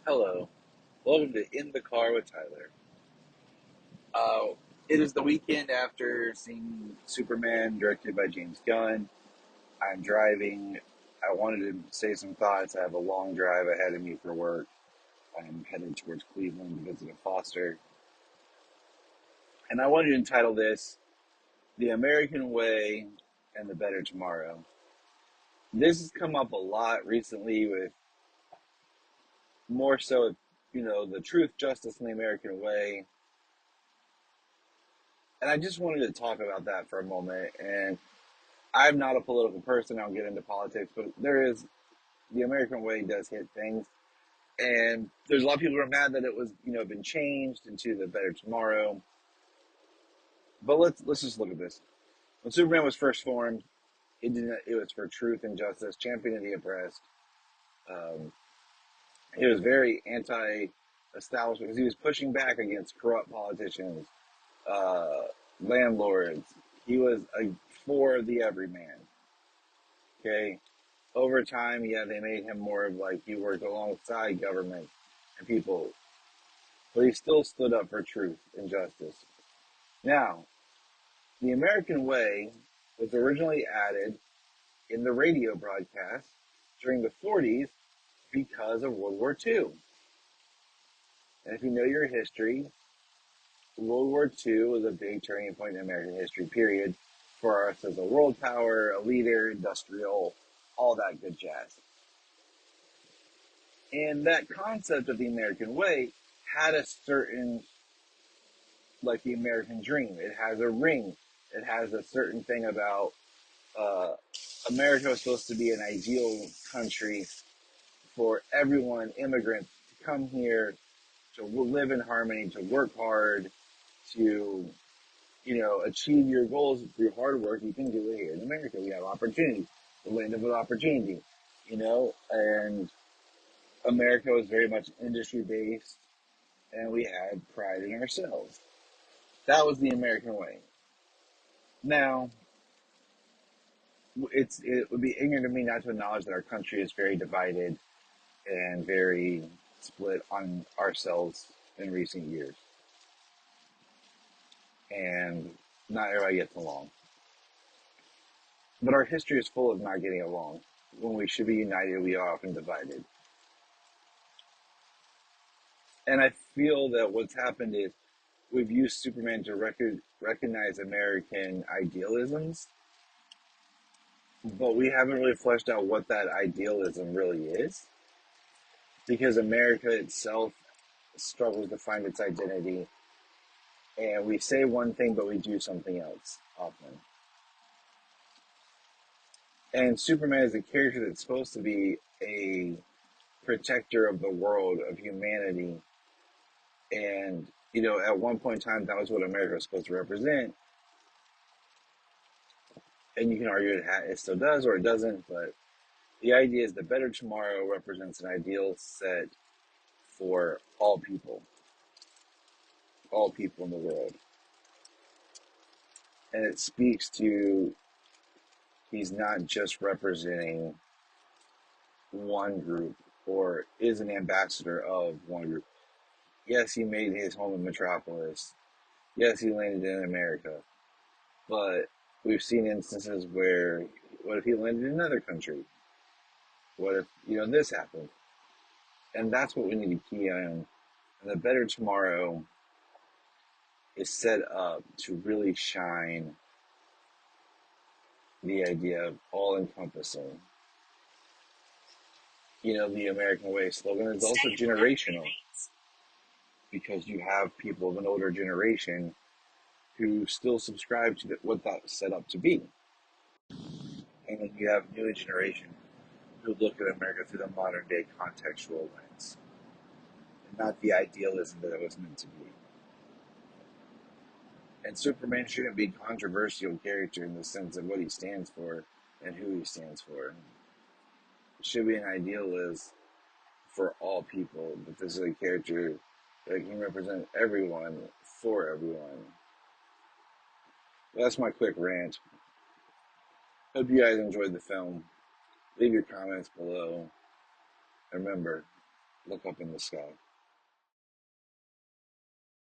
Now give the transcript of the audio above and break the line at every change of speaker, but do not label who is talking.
Hello, welcome to In the Car with Tyler. It is the weekend after seeing Superman, directed by James Gunn. I'm driving. I wanted to say some thoughts. I have a long drive ahead of me for work. I'm headed towards Cleveland to visit a foster. And I wanted to entitle this The American Way and the Better Tomorrow. This has come up a lot recently with more so, the truth, justice, and the American way. And I just wanted to talk about that for a moment. And I'm not a political person. I don't get into politics, but the American way does hit things. And there's a lot of people who are mad that it was, been changed into the better tomorrow. But let's just look at this. When Superman was first formed, it was for truth and justice, championing the oppressed. Um, he was very anti-establishment because he was pushing back against corrupt politicians, uh, landlords. He was for the everyman. Okay, over time, yeah, they made him more of like he worked alongside government and people, but he still stood up for truth and justice. Now, the American way was originally added in the radio broadcast during the 40s because of World War II. And if you know your history, World War II was a big turning point in American history, period, for us as a world power, a leader, industrial, all that good jazz. And that concept of the American way had a certain, like the American dream. It has a ring. It has a certain thing about uh, America was supposed to be an ideal country for everyone, immigrants, to come here, to live in harmony, to work hard, to, achieve your goals through hard work. You can do it here in America. We have opportunity, the land of opportunity, and America was very much industry based and we had pride in ourselves. That was the American way. Now, it would be ignorant of me not to acknowledge that our country is very divided and very split on ourselves in recent years, and not everybody gets along. But our history is full of not getting along. When we should be united, we are often divided. And I feel that what's happened is we've used Superman to recognize American idealisms, but we haven't really fleshed out what that idealism really is, because America itself struggles to find its identity, and we say one thing but we do something else often. And Superman is a character that's supposed to be a protector of the world, of humanity, and at one point in time that was what America was supposed to represent. And you can argue it still does or it doesn't, but the idea is the better tomorrow represents an ideal set for all people in the world. And it speaks to he's not just representing one group or is an ambassador of one group. Yes, he made his home in Metropolis. Yes, he landed in America. But we've seen instances where, what if he landed in another country? What if, this happened? And that's what we need to key on. And the better tomorrow is set up to really shine the idea of all encompassing. The American Way slogan is also generational because you have people of an older generation who still subscribe to what that's set up to be. And then you have new generation who look at America through the modern day contextual lens and not the idealism that it was meant to be. And Superman shouldn't be a controversial character in the sense of what he stands for and who he stands for. It should be an idealist for all people, but this is a character that can represent everyone for everyone. That's my quick rant. Hope you guys enjoyed the film. Leave your comments below. Remember, look up in the sky.